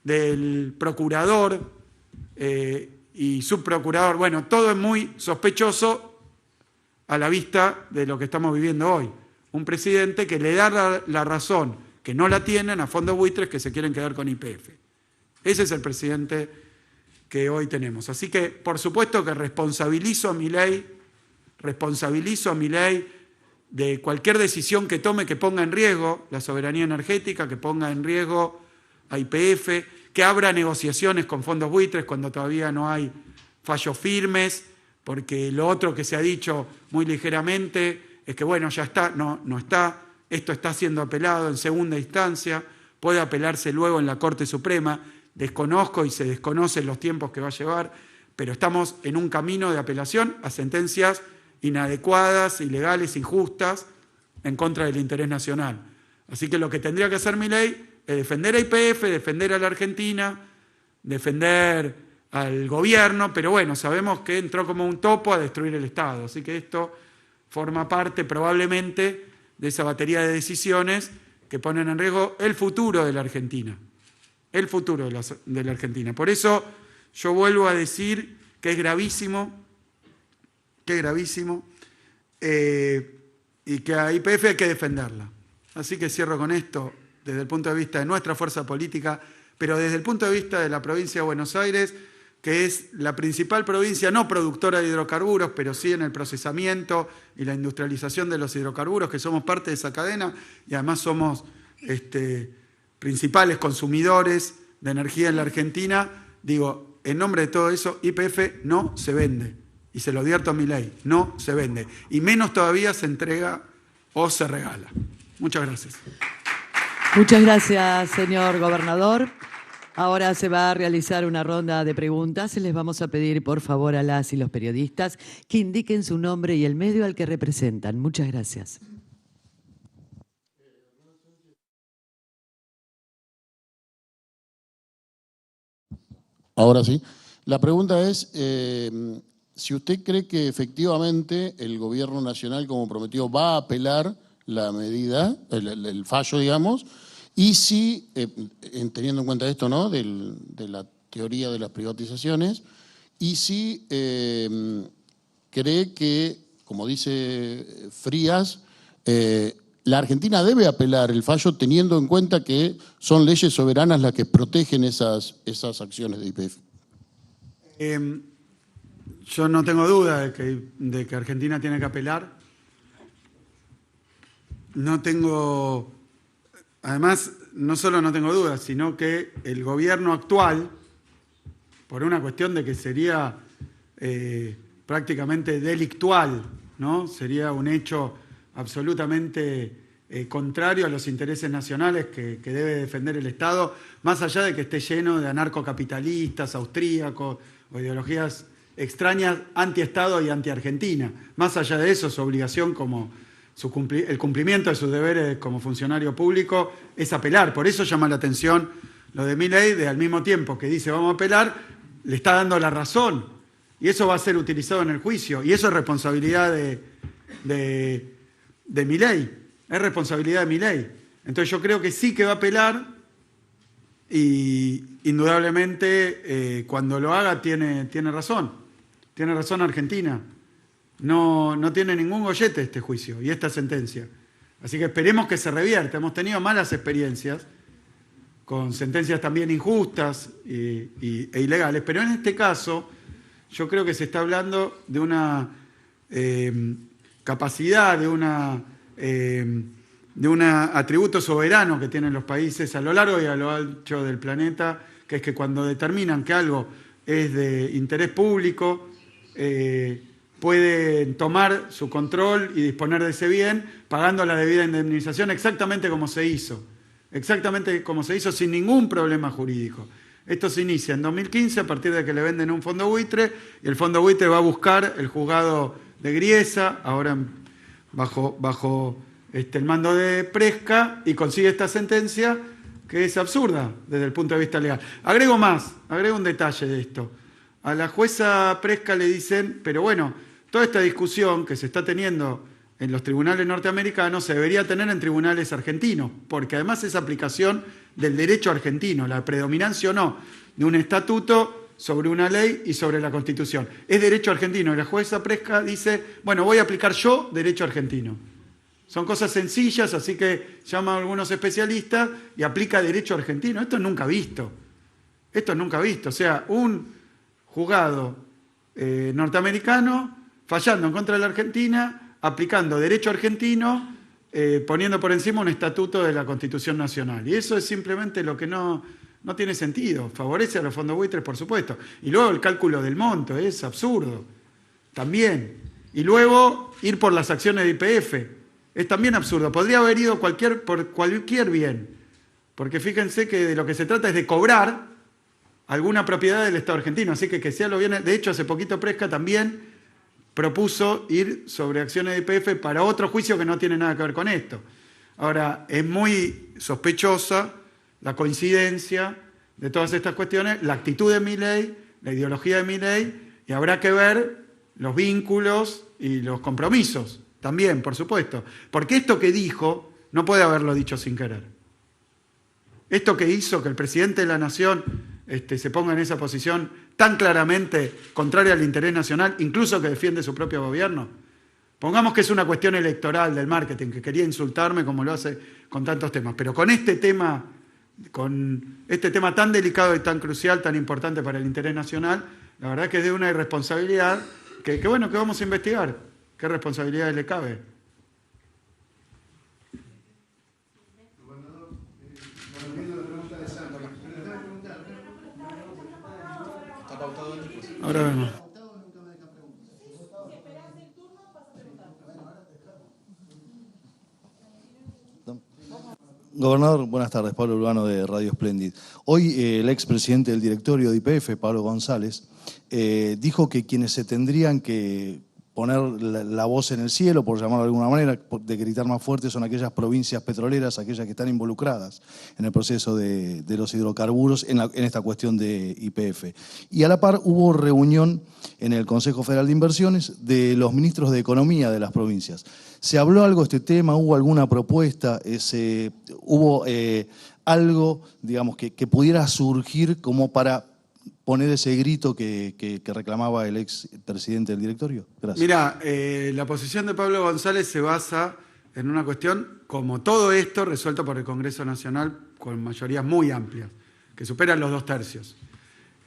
del procurador y subprocurador, bueno, todo es muy sospechoso a la vista de lo que estamos viviendo hoy. Un presidente que le da la razón, que no la tienen, a fondos buitres que se quieren quedar con YPF. Ese es el presidente que hoy tenemos. Así que, por supuesto que responsabilizo a Milei de cualquier decisión que tome que ponga en riesgo la soberanía energética, que ponga en riesgo a YPF, que abra negociaciones con fondos buitres cuando todavía no hay fallos firmes, porque lo otro que se ha dicho muy ligeramente es que, bueno, ya está, no está, esto está siendo apelado en segunda instancia, puede apelarse luego en la Corte Suprema, desconozco y se desconocen los tiempos que va a llevar, pero estamos en un camino de apelación a sentencias inadecuadas, ilegales, injustas, en contra del interés nacional. Así que lo que tendría que hacer Milei es defender a YPF, defender a la Argentina, defender al gobierno, pero bueno, sabemos que entró como un topo a destruir el Estado, así que esto forma parte probablemente de esa batería de decisiones que ponen en riesgo el futuro de la Argentina, el futuro de la Argentina. Por eso yo vuelvo a decir que es gravísimo, y que a YPF hay que defenderla. Así que cierro con esto desde el punto de vista de nuestra fuerza política, pero desde el punto de vista de la provincia de Buenos Aires, que es la principal provincia no productora de hidrocarburos, pero sí en el procesamiento y la industrialización de los hidrocarburos, que somos parte de esa cadena y además somos principales consumidores de energía en la Argentina. Digo, en nombre de todo eso, YPF no se vende. Y se lo advierto a Milei, no se vende. Y menos todavía se entrega o se regala. Muchas gracias. Muchas gracias, señor gobernador. Ahora se va a realizar una ronda de preguntas. Les vamos a pedir, por favor, a las y los periodistas que indiquen su nombre y el medio al que representan. Muchas gracias. Ahora sí. La pregunta es si usted cree que efectivamente el gobierno nacional, como prometió, va a apelar la medida, el fallo, digamos, y si, teniendo en cuenta esto, ¿no?, de la teoría de las privatizaciones, y si cree que, como dice Frías, la Argentina debe apelar el fallo teniendo en cuenta que son leyes soberanas las que protegen esas acciones de YPF. Yo no tengo duda de que Argentina tiene que apelar. No tengo, además, no solo no tengo dudas, sino que el gobierno actual, por una cuestión de que sería prácticamente delictual, ¿no? Sería un hecho absolutamente contrario a los intereses nacionales que debe defender el Estado, más allá de que esté lleno de anarcocapitalistas, austríacos o ideologías extrañas anti-Estado y anti-Argentina. Más allá de eso, su obligación como el cumplimiento de sus deberes como funcionario público es apelar. Por eso llama la atención lo de Milei, de al mismo tiempo que dice vamos a apelar, le está dando la razón. Y eso va a ser utilizado en el juicio. Y eso es responsabilidad de Milei. Es responsabilidad de Milei. Entonces yo creo que sí que va a apelar y indudablemente cuando lo haga tiene razón. Tiene razón Argentina. No tiene ningún gollete este juicio y esta sentencia. Así que esperemos que se revierta. Hemos tenido malas experiencias con sentencias también injustas e ilegales, pero en este caso yo creo que se está hablando de una capacidad, de un atributo soberano que tienen los países a lo largo y a lo ancho del planeta, que es que cuando determinan que algo es de interés público, pueden tomar su control y disponer de ese bien pagando la debida indemnización exactamente como se hizo sin ningún problema jurídico. Esto se inicia en 2015 a partir de que le venden un fondo buitre y el fondo buitre va a buscar el juzgado de Griesa, ahora bajo el mando de Presca, y consigue esta sentencia que es absurda desde el punto de vista legal. Agrego un detalle de esto. A la jueza Presca le dicen, pero bueno, toda esta discusión que se está teniendo en los tribunales norteamericanos se debería tener en tribunales argentinos, porque además es aplicación del derecho argentino, la predominancia o no de un estatuto sobre una ley y sobre la Constitución. Es derecho argentino. Y la jueza Presca dice, bueno, voy a aplicar yo derecho argentino. Son cosas sencillas, así que llama a algunos especialistas y aplica derecho argentino. Esto es nunca visto. O sea, un juzgado norteamericano fallando en contra de la Argentina, aplicando derecho argentino, poniendo por encima un estatuto de la Constitución Nacional. Y eso es simplemente lo que no tiene sentido. Favorece a los fondos buitres, por supuesto. Y luego el cálculo del monto es absurdo. También. Y luego ir por las acciones de YPF. Es también absurdo. Podría haber ido por cualquier bien. Porque fíjense que de lo que se trata es de cobrar alguna propiedad del Estado argentino. Así que sea los bienes. De hecho, hace poquito Presca también propuso ir sobre acciones de YPF para otro juicio que no tiene nada que ver con esto. Ahora, es muy sospechosa la coincidencia de todas estas cuestiones, la actitud de Milei, la ideología de Milei, y habrá que ver los vínculos y los compromisos también, por supuesto. Porque esto que dijo no puede haberlo dicho sin querer. Esto que hizo que el presidente de la Nación se ponga en esa posición tan claramente contraria al interés nacional, incluso que defiende su propio gobierno. Pongamos que es una cuestión electoral del marketing, que quería insultarme como lo hace con tantos temas, pero con este tema tan delicado y tan crucial, tan importante para el interés nacional, la verdad que es de una irresponsabilidad que vamos a investigar. ¿Qué responsabilidades le cabe? Ahora vemos. Gobernador, buenas tardes. Pablo Urbano de Radio Splendid. Hoy el expresidente del directorio de YPF, Pablo González, dijo que quienes se tendrían que poner la voz en el cielo, por llamarlo de alguna manera, de gritar más fuerte, son aquellas provincias petroleras, aquellas que están involucradas en el proceso de los hidrocarburos en esta cuestión de YPF. Y a la par hubo reunión en el Consejo Federal de Inversiones de los ministros de Economía de las provincias. ¿Se habló algo de este tema? ¿Hubo alguna propuesta? ¿Hubo algo, digamos, que pudiera surgir como para poner ese grito que reclamaba el ex presidente del directorio? Gracias. Mira, la posición de Pablo González se basa en una cuestión, como todo esto, resuelto por el Congreso Nacional con mayorías muy amplias, que superan los 2/3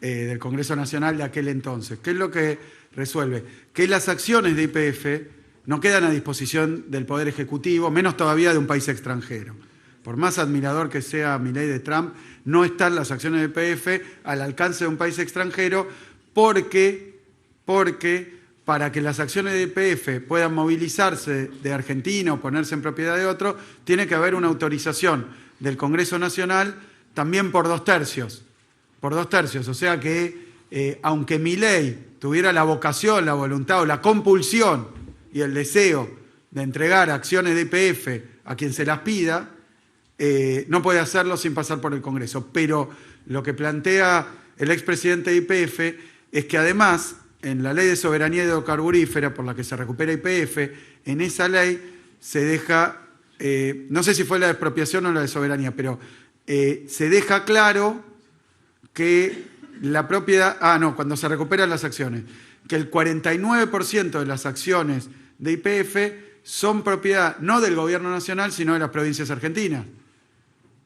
del Congreso Nacional de aquel entonces. ¿Qué es lo que resuelve? Que las acciones de YPF no quedan a disposición del Poder Ejecutivo, menos todavía de un país extranjero. Por más admirador que sea Milei de Trump, no están las acciones de YPF al alcance de un país extranjero porque para que las acciones de YPF puedan movilizarse de Argentina o ponerse en propiedad de otro, tiene que haber una autorización del Congreso Nacional también por 2/3. Por 2/3. O sea que aunque Milei tuviera la vocación, la voluntad o la compulsión y el deseo de entregar acciones de YPF a quien se las pida, no puede hacerlo sin pasar por el Congreso. Pero lo que plantea el expresidente de YPF es que además, en la ley de soberanía hidrocarburífera por la que se recupera YPF, en esa ley se deja, no sé si fue la de expropiación o la de soberanía, pero se deja claro que la propiedad, cuando se recuperan las acciones, que el 49% de las acciones de YPF son propiedad no del gobierno nacional, sino de las provincias argentinas.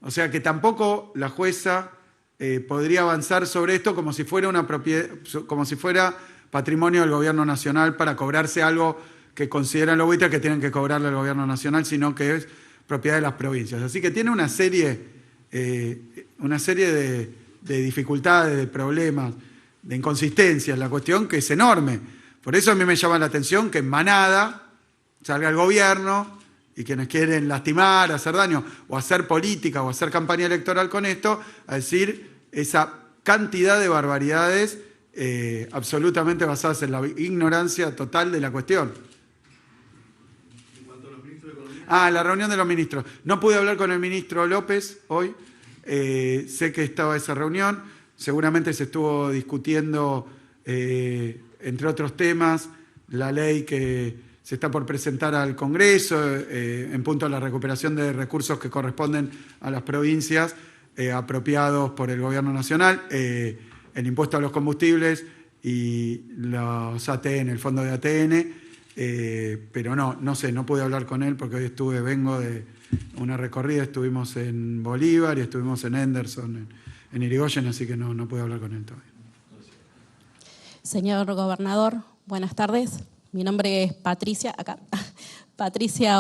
O sea que tampoco la jueza podría avanzar sobre esto como si fuera una propiedad, como si fuera patrimonio del gobierno nacional para cobrarse algo que consideran los buitres que tienen que cobrarle al gobierno nacional, sino que es propiedad de las provincias. Así que tiene una serie de dificultades, de problemas, de inconsistencias, la cuestión que es enorme. Por eso a mí me llama la atención que en manada salga el gobierno y quienes quieren lastimar, hacer daño, o hacer política, o hacer campaña electoral con esto, a decir esa cantidad de barbaridades absolutamente basadas en la ignorancia total de la cuestión. En cuanto a los ministros de Economía. La reunión de los ministros. No pude hablar con el ministro López hoy. Sé que estaba esa reunión. Seguramente se estuvo discutiendo, entre otros temas, la ley que se está por presentar al Congreso en punto a la recuperación de recursos que corresponden a las provincias apropiados por el Gobierno Nacional, el impuesto a los combustibles y los ATN, el fondo de ATN, pero no sé, no pude hablar con él porque hoy vengo de una recorrida, estuvimos en Bolívar y estuvimos en Henderson, en Irigoyen, así que no pude hablar con él todavía. Señor gobernador, buenas tardes. Mi nombre es Patricia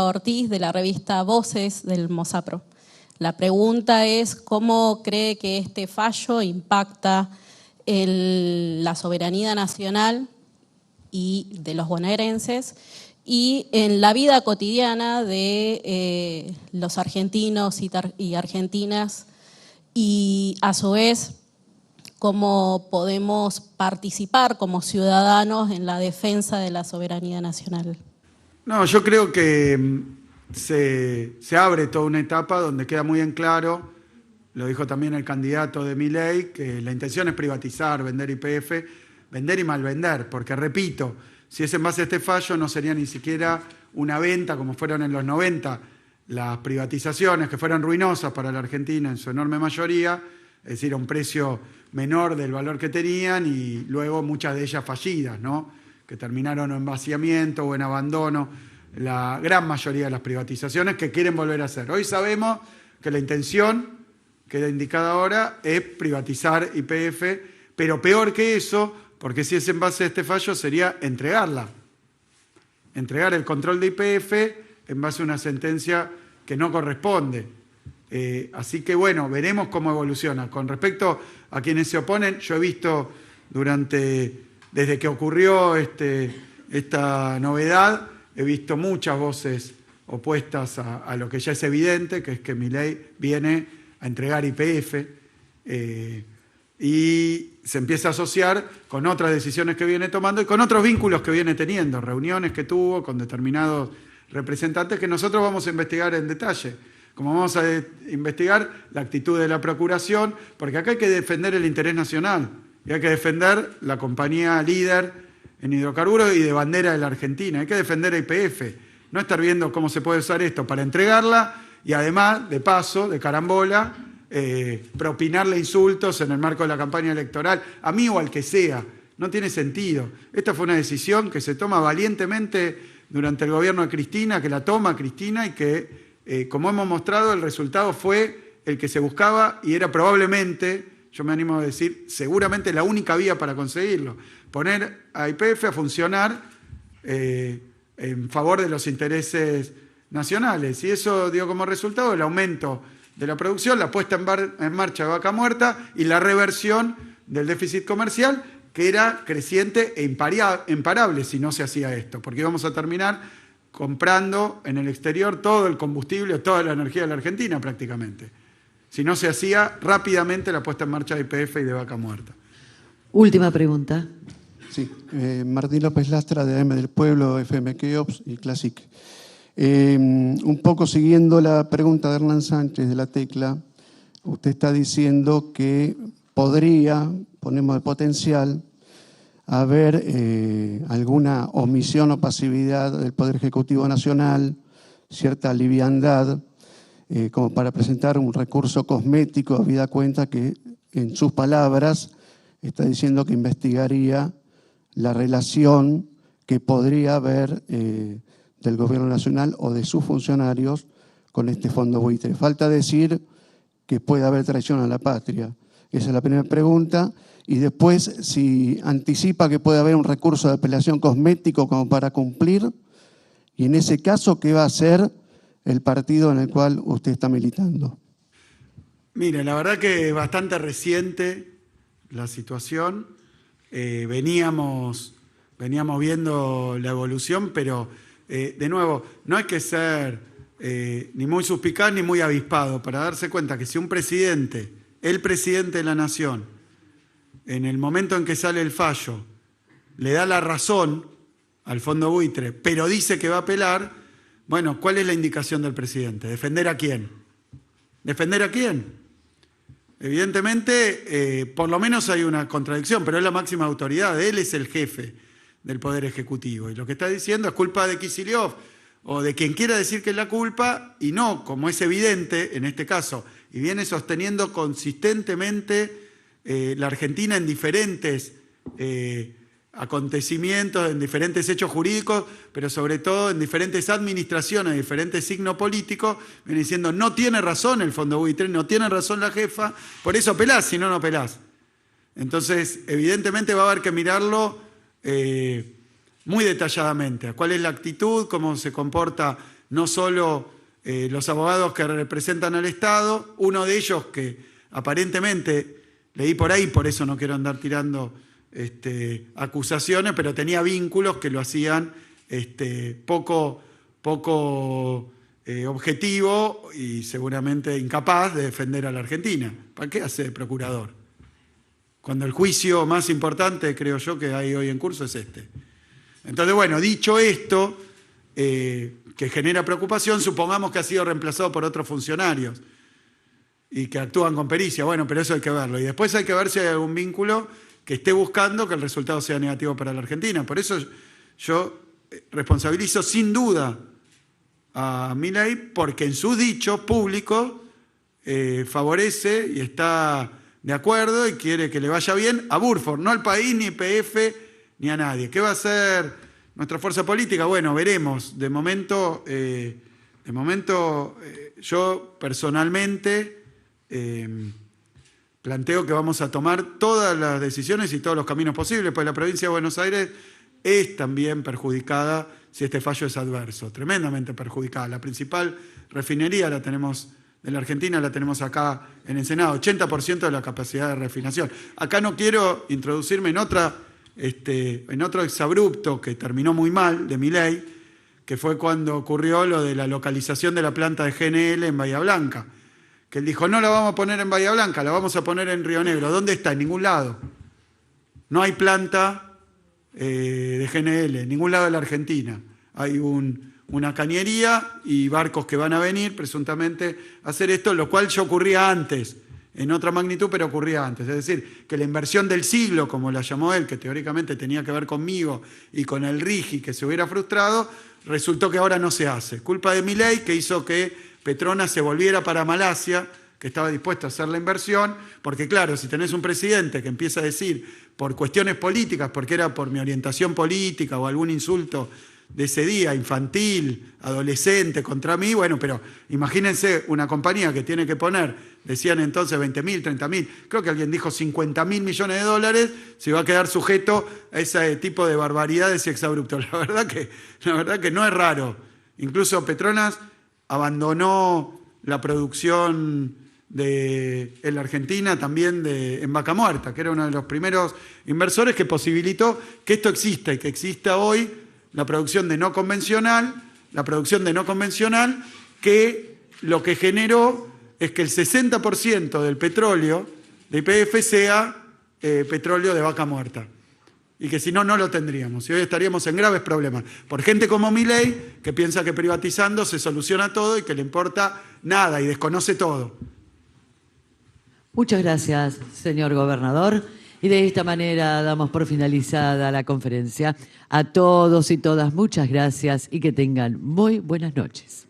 Ortiz, de la revista Voces del Mosapro. La pregunta es, ¿cómo cree que este fallo impacta la soberanía nacional y de los bonaerenses y en la vida cotidiana de los argentinos y argentinas, y a su vez cómo podemos participar como ciudadanos en la defensa de la soberanía nacional? No, yo creo que se abre toda una etapa donde queda muy en claro, lo dijo también el candidato de Milei, que la intención es privatizar, vender YPF, vender y malvender, porque repito, si es en base a este fallo no sería ni siquiera una venta como fueron en los 90 las privatizaciones, que fueron ruinosas para la Argentina en su enorme mayoría, es decir, a un precio menor del valor que tenían y luego muchas de ellas fallidas, ¿no? Que terminaron en vaciamiento o en abandono, la gran mayoría de las privatizaciones que quieren volver a hacer. Hoy sabemos que la intención queda indicada ahora es privatizar YPF, pero peor que eso, porque si es en base a este fallo sería entregarla, entregar el control de YPF en base a una sentencia que no corresponde. Así que bueno, veremos cómo evoluciona. Con respecto a quienes se oponen, yo he visto desde que ocurrió esta novedad, he visto muchas voces opuestas a lo que ya es evidente, que es que Milei viene a entregar YPF. y se empieza a asociar con otras decisiones que viene tomando y con otros vínculos que viene teniendo, reuniones que tuvo con determinados representantes que nosotros vamos a investigar en detalle. Como vamos a investigar la actitud de la Procuración, porque acá hay que defender el interés nacional y hay que defender la compañía líder en hidrocarburos y de bandera de la Argentina. Hay que defender a YPF, no estar viendo cómo se puede usar esto para entregarla y además, de paso, de carambola, propinarle insultos en el marco de la campaña electoral, a mí o al que sea. No tiene sentido. Esta fue una decisión que se toma valientemente durante el gobierno de Cristina, que la toma Cristina y que, como hemos mostrado, el resultado fue el que se buscaba y era probablemente, yo me animo a decir, seguramente la única vía para conseguirlo. Poner a YPF a funcionar en favor de los intereses nacionales. Y eso dio como resultado el aumento de la producción, la puesta en marcha de Vaca Muerta y la reversión del déficit comercial, que era creciente e imparable si no se hacía esto, porque íbamos a terminar comprando en el exterior todo el combustible, toda la energía de la Argentina prácticamente, si no se hacía rápidamente la puesta en marcha de YPF y de Vaca Muerta. Última pregunta. Sí, Martín López Lastra, de AM del Pueblo, FM Keops y Classic. Un poco siguiendo la pregunta de Hernán Sánchez de La Tecla, usted está diciendo que podría, ponemos de potencial, haber alguna omisión o pasividad del Poder Ejecutivo Nacional, cierta liviandad, como para presentar un recurso cosmético, habida cuenta que, en sus palabras, está diciendo que investigaría la relación que podría haber del Gobierno Nacional o de sus funcionarios con este fondo buitre. Falta decir que puede haber traición a la patria. Esa es la primera pregunta. Y después, si anticipa que puede haber un recurso de apelación cosmético como para cumplir, y en ese caso, ¿qué va a hacer el partido en el cual usted está militando? Mire, la verdad que es bastante reciente la situación. Veníamos viendo la evolución, pero de nuevo, no hay que ser ni muy suspicaz ni muy avispado para darse cuenta que si un presidente, el presidente de la Nación, en el momento en que sale el fallo, le da la razón al fondo buitre, pero dice que va a apelar, bueno, ¿cuál es la indicación del presidente? ¿Defender a quién? ¿Defender a quién? Evidentemente, por lo menos hay una contradicción, pero es la máxima autoridad, él es el jefe del Poder Ejecutivo. Y lo que está diciendo es culpa de Kicillof o de quien quiera decir que es la culpa, y no, como es evidente en este caso, y viene sosteniendo consistentemente la Argentina en diferentes acontecimientos, en diferentes hechos jurídicos, pero sobre todo en diferentes administraciones, diferentes signos políticos, viene diciendo no tiene razón el fondo buitre, no tiene razón la jefa, por eso apelás, si no, no apelás. Entonces, evidentemente va a haber que mirarlo muy detalladamente, a cuál es la actitud, cómo se comporta no solo los abogados que representan al Estado, uno de ellos que aparentemente, leí por ahí, por eso no quiero andar tirando acusaciones, pero tenía vínculos que lo hacían poco objetivo y seguramente incapaz de defender a la Argentina. ¿Para qué hace de procurador? Cuando el juicio más importante, creo yo, que hay hoy en curso es este. Entonces, bueno, dicho esto, que genera preocupación, supongamos que ha sido reemplazado por otros funcionarios y que actúan con pericia. Bueno, pero eso hay que verlo. Y después hay que ver si hay algún vínculo que esté buscando que el resultado sea negativo para la Argentina. Por eso yo responsabilizo sin duda a Milei, porque en sus dichos públicos favorece y está de acuerdo y quiere que le vaya bien a Burford, no al país, ni YPF, ni a nadie. ¿Qué va a hacer nuestra fuerza política? Bueno, veremos. De momento yo personalmente planteo que vamos a tomar todas las decisiones y todos los caminos posibles, pues la provincia de Buenos Aires es también perjudicada si este fallo es adverso, tremendamente perjudicada. La principal refinería de la Argentina la tenemos acá en el Senado, 80% de la capacidad de refinación. Acá no quiero introducirme en otro exabrupto que terminó muy mal de Milei, que fue cuando ocurrió lo de la localización de la planta de GNL en Bahía Blanca, que él dijo, no la vamos a poner en Bahía Blanca, la vamos a poner en Río Negro. ¿Dónde está? En ningún lado. No hay planta de GNL, en ningún lado de la Argentina. Hay una cañería y barcos que van a venir, presuntamente, a hacer esto, lo cual ya ocurría antes, en otra magnitud, pero ocurría antes. Es decir, que la inversión del siglo, como la llamó él, que teóricamente tenía que ver conmigo y con el RIGI, que se hubiera frustrado, resultó que ahora no se hace. Culpa de Milei, que hizo que Petronas se volviera para Malasia, que estaba dispuesto a hacer la inversión, porque claro, si tenés un presidente que empieza a decir por cuestiones políticas, porque era por mi orientación política o algún insulto de ese día, infantil, adolescente, contra mí, bueno, pero imagínense una compañía que tiene que poner, decían entonces 20.000, 30.000, creo que alguien dijo 50.000 millones de dólares, se va a quedar sujeto a ese tipo de barbaridades y exabruptos. La verdad que no es raro. Incluso Petronas abandonó la producción en la Argentina también en Vaca Muerta, que era uno de los primeros inversores que posibilitó que esto exista y que exista hoy la producción de no convencional, que lo que generó es que el 60% del petróleo de YPF sea petróleo de vaca muerta. Y que si no, no lo tendríamos. Y hoy estaríamos en graves problemas. Por gente como Milei, que piensa que privatizando se soluciona todo y que le importa nada y desconoce todo. Muchas gracias, señor gobernador. Y de esta manera damos por finalizada la conferencia. A todos y todas, muchas gracias y que tengan muy buenas noches.